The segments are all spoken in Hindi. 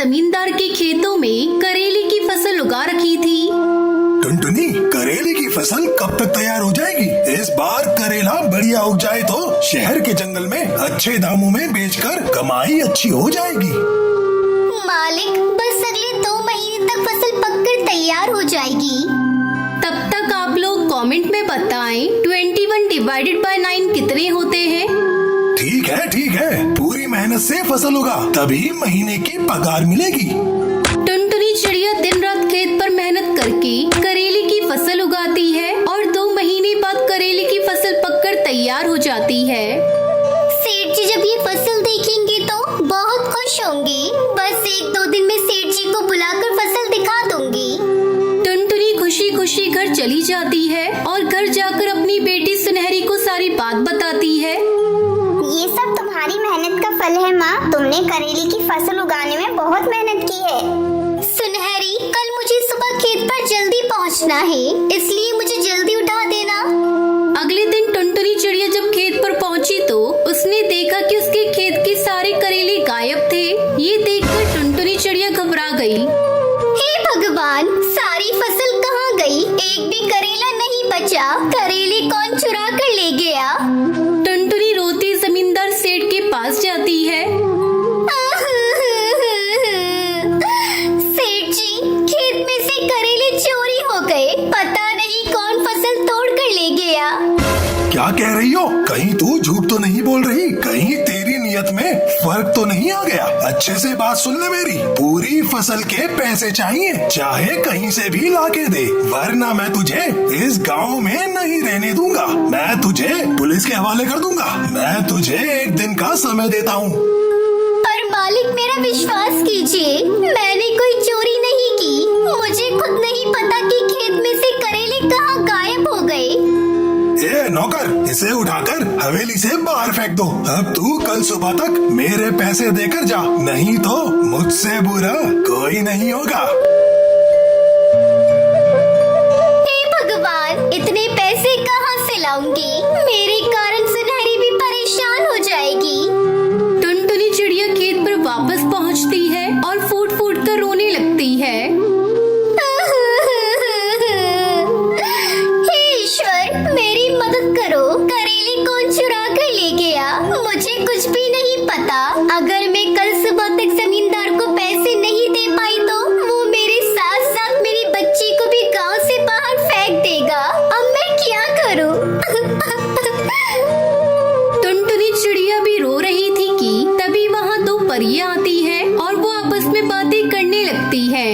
जमींदार के खेतों में करेले की फसल उगा रखी थी। टुनटुनी, करेले की फसल कब तक तैयार हो जाएगी? इस बार करेला बढ़िया उग जाए तो शहर के जंगल में अच्छे दामों में बेचकर कमाई अच्छी हो जाएगी। मालिक, बस अगले 2 महीने तक फसल पककर तैयार हो जाएगी। तब तक आप लोग कमेंट में बताएं 21 डिवाइडेड बाय 9 कितने होते हैं। ठीक है, पूरी मेहनत से फसल उगा तभी महीने की पगार मिलेगी। टुनटुनी चिड़िया दिन रात खेत पर मेहनत करके करेले की फसल उगाती है और 2 महीने बाद करेले की फसल पककर तैयार हो जाती है। सेठ जी जब ये फसल देखेंगे तो बहुत खुश होंगे। बस 1-2 दिन में सेठ जी को बुलाकर फसल दिखा दूंगी। टुनटुनी खुशी खुशी घर चली जाती है और घर जाकर अपनी बेटी सुनहरी को सारी बात बताती है। ये सब तुम्हारी मेहनत का फल है माँ। तुमने करेले की फसल उगाने में बहुत मेहनत की है। सुनहरी, कल मुझे सुबह खेत पर जल्दी पहुँचना है, इसलिए मुझे जल्दी उठा देना। अगले दिन टुनटुनी चिड़िया जब खेत पर पहुंची तो उसने देखा कि उसके खेत के सारे करेले गायब थे। ये देखकर टुनटुनी चिड़िया घबरा गई। हे भगवान, सारी फसल कहाँ गई? एक भी करेला नहीं बचा। करेले कौन चुरा कर ले गया? टुनटुनी रोती जमींदार सेठ के पास जाती है। सेठ जी, खेत में से करेले चोरी हो गए। पता नहीं कौन फसल तोड़ कर ले गया। क्या कह रही हो? कहीं तू झूठ तो नहीं बोल रही? कहीं तेरी नियत में फर्क तो नहीं आ गया? अच्छे से बात सुन ले मेरी। पूरी फसल के पैसे चाहिए, चाहे कहीं से भी लाके दे, वरना मैं तुझे इस गांव में नहीं रहने दूंगा। मैं तुझे पुलिस के हवाले कर दूंगा। मैं तुझे 1 दिन का समय देता हूँ। पर मालिक, मेरा विश्वास कीजिए, मैंने कोई चोरी नहीं की। मुझे खुद नहीं पता कि खेत में से करेले कहाँ गायब हो गए। ए नौकर, इसे उठाकर हवेली से बाहर फेंक दो। अब तू कल सुबह तक मेरे पैसे देकर जा, नहीं तो मुझसे बुरा कोई नहीं होगा। हे भगवान, इतने पैसे कहाँ से लाऊंगी? मेरे कारण सुनहरी भी परेशान हो जाएगी। टुनटुनी चिड़िया खेत पर वापस पहुंचती है और फूट फूट कर रोने लगती है। हे ईश्वर, मेरी मदद करो। करेले कौन चुरा कर ले गया? मुझे कुछ भी नहीं पता। अगर मैं कल सुबह तक जमींदार को पैसे नहीं दे पाई तो वो मेरे साथ साथ मेरी बच्ची को भी गांव से बाहर फेंक देगा। अब मैं क्या करूं? टुनटुनी चिड़िया भी रो रही थी कि तभी वहाँ 2 परियां आती हैं और वो आपस में बातें करने लगती हैं।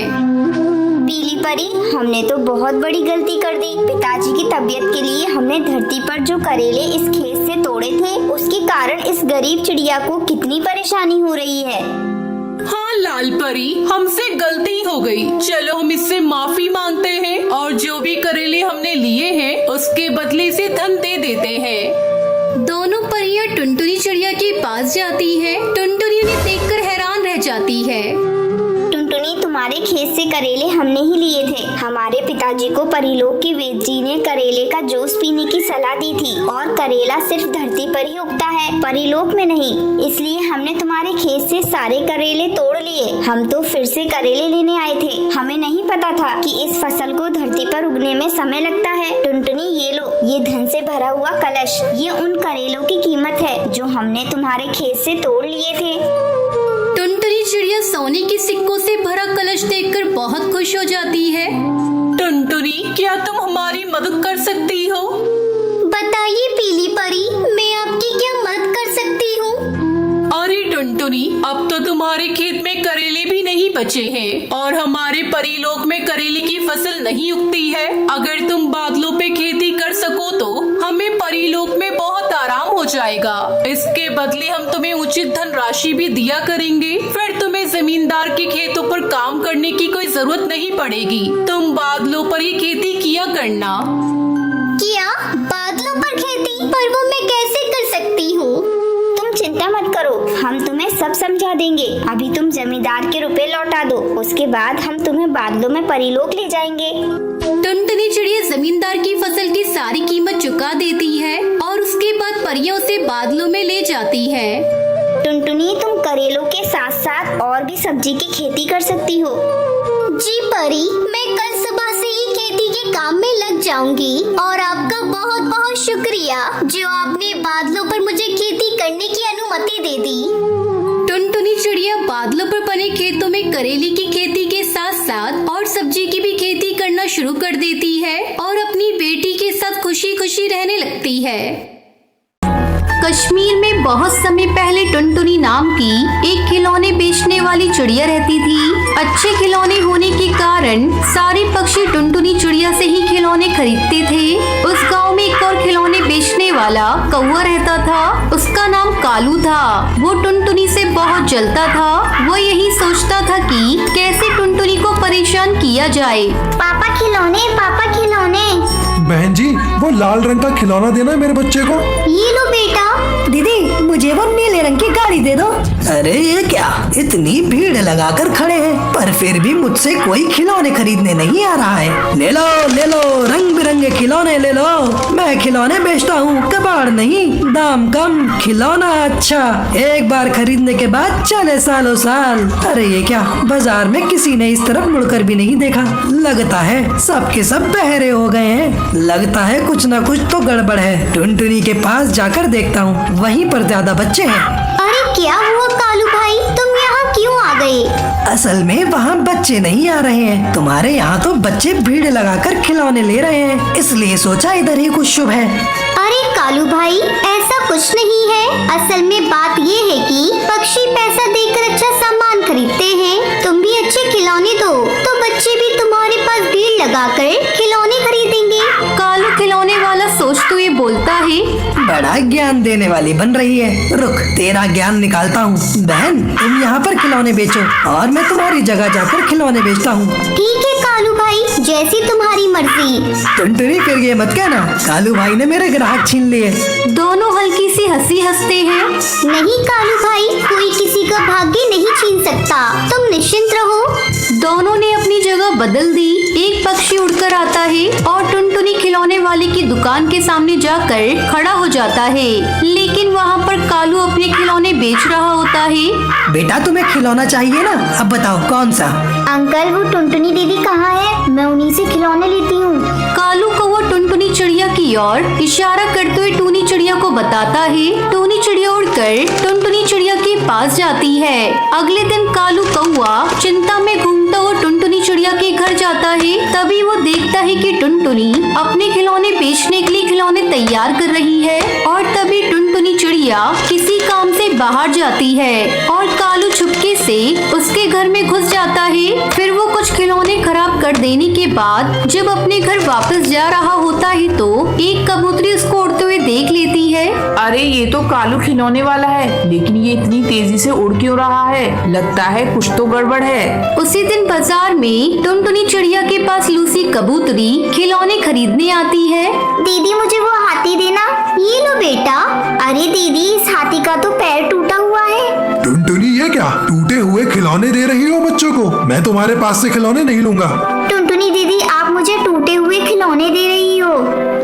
पीली परी, हमने तो बहुत बड़ी गलती कर दी। पिताजी की तबीयत के लिए हमने धरती पर जो करेले इस खेत से तोड़े थे, उसके कारण इस गरीब चिड़िया को कितनी परेशानी हो रही है। हाँ लाल परी, हमसे गलती हो गई। चलो हम इससे माफी मांगते हैं और जो भी करेले हमने लिए हैं उसके बदले से धन दे देते हैं। दोनों परियां टुनटुनी चिड़िया के पास जाती हैं। टुनटुनी उन्हें देखकर हैरान रह जाती है। टुनटुनी, तुम्हारे खेत से करेले हमने ही लिए थे। हमारे पिताजी को परीलोक के वेद जी ने करेले का जूस पीने की सलाह दी थी और करेला सिर्फ धरती पर ही उगता है, परीलोक में नहीं। इसलिए हमने तुम्हारे खेत से सारे करेले तोड़ लिए। हम तो फिर से करेले लेने आए थे। हमें नहीं पता था कि इस फसल को धरती पर उगने में समय लगता है। टुनटुनी, ये लो, ये धन से भरा हुआ कलश। ये उन करेलों की कीमत है जो हमने तुम्हारे खेत से तोड़ लिए थे। टुनटुनी चिड़िया सोने के सिक्कों से भरा कलश देखकर बहुत खुश हो जाती है। टुनटुनी, क्या तुम हमारी मदद कर सकती हो? बताइए पीली परी, मैं आपकी क्या मदद कर सकती हूँ? अरे टुनटुनी, अब तो तुम्हारे खेत में करेले भी नहीं बचे हैं और हमारे परीलोक में करेले की फसल नहीं उगती है। अगर तुम बादलों पे खेती कर सको तो हमें परीलोक में बहुत आराम हो जाएगा। इसके बदले हम तुम्हें उचित धनराशि भी दिया करेंगे। फिर तुम्हें जमींदार के खेतों पर काम करने की कोई जरूरत नहीं पड़ेगी। तुम बादलों पर ही खेती किया करना। क्या बादलों पर खेती? पर वो मैं कैसे कर सकती हूँ? तुम चिंता मत करो, हम तुम्हें सब समझा देंगे। अभी तुम जमींदार के रुपए लौटा दो, उसके बाद हम तुम्हें बादलों में परीलोक ले जाएंगे। टुनटुनी चिड़िया जमींदार की फसल की सारी कीमत चुका देती है और उसके बाद परियां उसे बादलों में ले जाती है। टुनटुनी, तुम करेलों के साथ साथ और भी सब्जी की खेती कर सकती हो। जी परी, मैं कल सुबह से ही खेती के काम में लग जाऊंगी और आपका बहुत बहुत शुक्रिया जो आपने बादलों पर मुझे खेती करने की अनुमति दे दी। टुनटुनी चिड़िया बादलों पर बने खेतों में करेली की खेती के साथ साथ और सब्जी की भी खेती करना शुरू कर देती है और अपनी बेटी के साथ खुशी खुशी रहने लगती है। कश्मीर में बहुत समय पहले टुनटुनी नाम की एक खिलौने बेचने वाली चिड़िया रहती थी। अच्छे खिलौने होने के कारण सारे पक्षी टुनटुनी चिड़िया से ही खिलौने खरीदते थे। उस गांव में एक और खिलौने बेचने वाला कौवा रहता था। उसका नाम कालू था। वो टुनटुनी से बहुत जलता था। वो यही सोचता था कि कैसे टुनटुनी को परेशान किया जाए। पापा खिलौने, पापा खिलौने। बहन जी, वो लाल रंग का खिलौना देना मेरे बच्चे को। ये लो बेटा। दीदी, मुझे वो नीले रंग की गाड़ी दे दो। अरे ये क्या, इतनी भीड़ लगाकर खड़े हैं पर फिर भी मुझसे कोई खिलौने खरीदने नहीं आ रहा है। ले लो रंग बिरंगे खिलौने ले लो। मैं खिलौने बेचता हूँ, कबाड़ नहीं। दाम कम, खिलौना अच्छा, एक बार खरीदने के बाद चले सालों साल। अरे ये क्या, बाजार में किसी ने इस तरफ मुड़कर भी नहीं देखा। लगता है सबके सब बहरे हो गए हैं। लगता है कुछ न कुछ तो गड़बड़ है। टुनटुनी के पास जाकर देखता हूँ, वहीं पर ज्यादा बच्चे हैं। अरे क्या हुआ कालू भाई, तुम यहाँ क्यों आ गए? असल में वहाँ बच्चे नहीं आ रहे हैं। तुम्हारे यहाँ तो बच्चे भीड़ लगाकर खिलौने ले रहे हैं, इसलिए सोचा इधर ही कुछ शुभ है। अरे कालू भाई, ऐसा कुछ नहीं है। असल में बात ये है कि पक्षी पैसा देकर अच्छा सामान खरीदते हैं। तुम भी अच्छे खिलौने दो तो बच्चे भी तुम्हारे पास भीड़ लगाकर खिलौने खरीदेंगे। कालू खिलौने वाला सोच तो ये बोलता है। बड़ा ज्ञान देने वाली बन रही है। रुक, तेरा ज्ञान निकालता हूँ। बहन, तुम यहाँ पर खिलौने बेचो और मैं तुम्हारी जगह जाकर खिलौने बेचता हूँ। ठीक है कालू भाई, जैसी तुम्हारी मर्जी। टुनटुनी, फिर ये मत कहना कालू भाई ने मेरे ग्राहक छीन लिए। दोनों हल्की सी हंसी हंसते हैं। नहीं कालू भाई, कोई किसी का भाग्य नहीं छीन सकता, तुम निश्चिंत रहो। दोनों ने अपनी जगह बदल दी। एक पक्षी उड़कर आता है और टुनटुनी खिलौने वाले की दुकान के सामने जाकर खड़ा हो जाता है, लेकिन वहाँ पर कालू अपने खिलौने बेच रहा होता है। बेटा, तुम्हें खिलौना चाहिए ना? अब बताओ कौन सा? अंकल, वो टुनटुनी दीदी कहाँ है? मैं उन्हीं से खिलौने लेती हूँ। कालू को वो टुनटुनी चिड़िया की ओर इशारा करते हुए टूनी चिड़िया को बताता है। टूनी चिड़िया उड़कर टुनटुनी चिड़िया के पास जाती है। अगले दिन कालू कौवा चिंता में घूमता हुआ टुनटुनी चिड़िया के घर जाता है। तभी वो देखता है कि टुनटुनी अपने खिलौने बेचने के लिए खिलौने तैयार कर रही है और तभी टुनटुनी चिड़िया किसी काम से बाहर जाती है और कालू चुपके से उसके घर में घुस जाता है। फिर वो कुछ खिलौने खराब कर देने के बाद जब अपने घर वापस जा रहा होता है तो एक कबूतरी उसको उड़ते हुए देख लेती है। अरे ये तो कालू खिलौने वाला है, लेकिन ये इतनी तेजी से उड़ क्यों रहा है? लगता है कुछ तो गड़बड़ है। उसी दिन बाजार में टुनटुनी चिड़िया के पास लूसी कबूतरी खिलौने खरीदने आती है। दीदी, मुझे वो हाथी देना। ये लो बेटा। अरे दीदी, इस हाथी का तो पैर टूटा हुआ है। टुनटुनी, ये क्या टूटे हुए खिलौने दे रही हो बच्चों को? मैं तुम्हारे पास से खिलौने नहीं लूंगा। टुनटुनी दीदी, आप मुझे टूटे हुए खिलौने दे रही हो।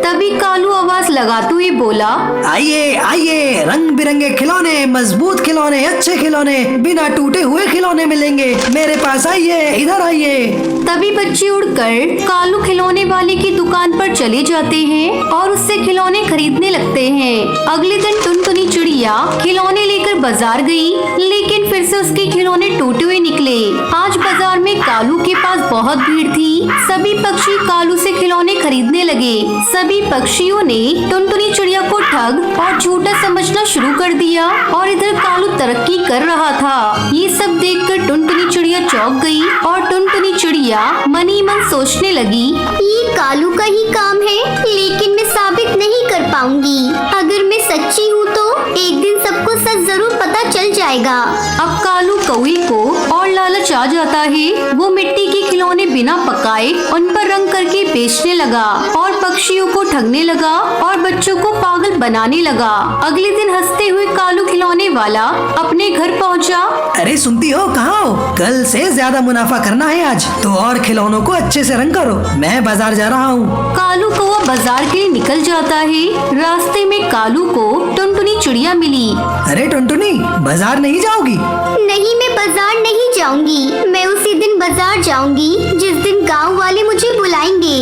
तभी कालू आवाज लगाते हुए बोला, आइए आइए, रंग बिरंगे खिलौने, मजबूत खिलौने, अच्छे खिलौने, बिना टूटे हुए खिलौने मिलेंगे। मेरे पास आइए, इधर आइए। तभी बच्चे उड़कर कालू खिलौने वाले की दुकान पर चले जाते हैं और उससे खिलौने खरीदने लगते हैं। अगले दिन टुनटुनी चिड़िया खिलौने लेकर बाजार गई, लेकिन फिर से उसके खिलौने टूटे हुए निकले। आज बाजार में कालू के पास बहुत भीड़ थी। सभी पक्षी कालू से खिलौने खरीदने लगे। सभी पक्षियों ने टुनटुनी चिड़िया को ठग और झूठा समझना शुरू कर दिया और इधर कालू तरक्की कर रहा था। ये सब देखकर टुनटुनी चिड़िया चौंक गई और टुनटुनी चिड़िया मन ही मन सोचने लगी, ये कालू का ही काम है, लेकिन मैं साबित नहीं कर पाऊंगी। अगर मैं सच्ची हूँ तो एक दिन सबको सच जरूर पता चल जाएगा। अब कालू कौवे को और लालच आ जाता है। वो मिट्टी के खिलौने बिना पकाए उन पर रंग करके बेचने लगा और पक्षियों को ठगने लगा और बच्चों को पागल बनाने लगा। अगले दिन हंसते हुए कालू खिलौने वाला अपने घर पहुंचा। अरे सुनती हो, कहाँ हो? कल से ज्यादा मुनाफा करना है आज, तो और खिलौनों को अच्छे से रंग करो। मैं बाजार जा रहा हूँ। कालू कौवा बाजार के लिए निकल जाता होता है, रास्ते में कालू को टुनटुनी चिड़िया मिली। अरे टुनटुनी, बाजार नहीं जाओगी? नहीं, मैं बाजार नहीं जाऊंगी। मैं उसी दिन बाजार जाऊंगी जिस दिन गांव वाले मुझे बुलाएंगे।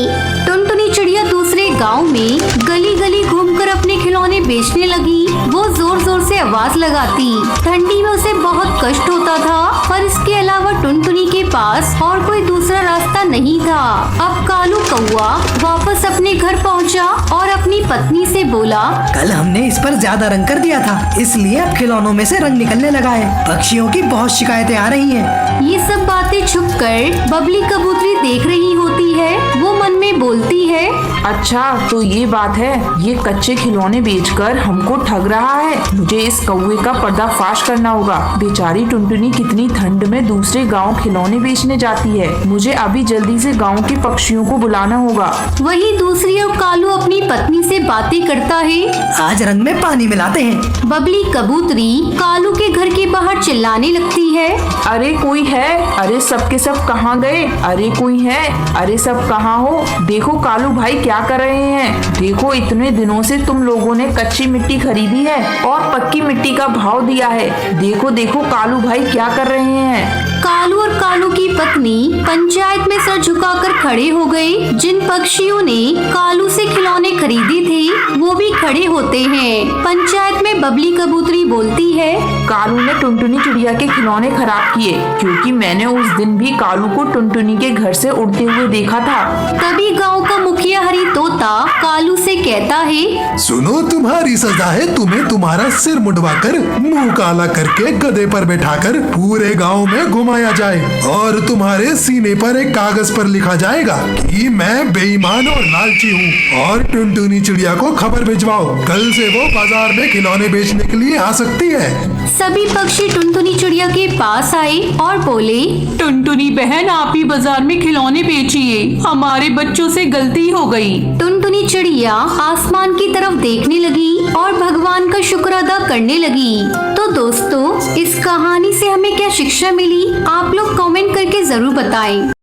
टुनटुनी चिड़िया दूसरे गांव में गली गली घूमकर अपने खिलौने बेचने लगी। वो जोर जोर से आवाज लगाती। ठंडी में उसे बहुत कष्ट होता था, पर इसके अलावा टुनटुनी के पास और कोई दूसरा रास्ता नहीं था। अब कालू कौआ वापस अपने घर पहुंचा और अपनी पत्नी से बोला, कल हमने इस पर ज्यादा रंग कर दिया था, इसलिए अब खिलौनों में से रंग निकलने लगा है। पक्षियों की बहुत शिकायतें आ रही हैं। ये सब बातें छुपकर बबली कबूतरी देख रही होती है। वो मन में बोलती है, अच्छा तो ये बात है, ये कच्चे खिलौने बेचकर हमको ठग रहा है। मुझे इस कौवे का पर्दाफाश करना होगा। बेचारी टुनटुनी कितनी ठंड में दूसरे गांव खिलौने बेचने जाती है। मुझे अभी जल्दी से गांव के पक्षियों को बुलाना होगा। वही दूसरी ओर कालू अपनी पत्नी से बातें करता है। आज रंग में पानी मिलाते हैं। बबली कबूतरी कालू के घर के बाहर चिल्लाने लगती है, अरे कोई है? अरे सबके सब कहाँ गए? अरे कोई है? अरे सब कहाँ हो? देखो कालू भाई क्या कर रहे हैं। देखो इतने दिनों से तुम लोगों ने कच्ची मिट्टी खरीदी है और पक्की मिट्टी का भाव दिया है। देखो देखो कालू भाई क्या कर रहे हैं। कालू और कालू की पत्नी पंचायत में सर झुकाकर खड़े हो गए। जिन पक्षियों ने कालू से खिलौने खरीदे थे वो भी खड़े होते हैं। पंचायत में बबली कबूतरी बोलती है, कालू ने टुनटुनी चिड़िया के खिलौने खराब किए, क्योंकि मैंने उस दिन भी कालू को टुनटुनी के घर से उड़ते हुए देखा था। तभी गांव का मुखिया हरी तोता कालू से कहता है, सुनो, तुम्हारी सजा है तुम्हें तुम्हारा सिर मुंडवाकर मुंह काला करके गधे पर बैठाकर पूरे गांव में घुमाया जाए और तुम्हारे सीने पर एक कागज पर लिखा जाएगा कि मैं बेईमान और लालची हूँ और टुनटुनी चिड़िया को खबर भिजवाओ। कल से वो बाजार में खिलौने बेचने के लिए आ सकती है। सभी पक्षी टुनटुनी चिड़िया के पास आए और बोले, टुनटुनी बहन, आप ही बाजार में खिलौने बेचिए, हमारे बच्चों से गलती हो गई। टुनटुनी चिड़िया आसमान की तरफ देखने लगी और भगवान का शुक्र अदा करने लगी। तो दोस्तों, इस कहानी से हमें क्या शिक्षा मिली, आप लोग कमेंट करके जरूर बताएं।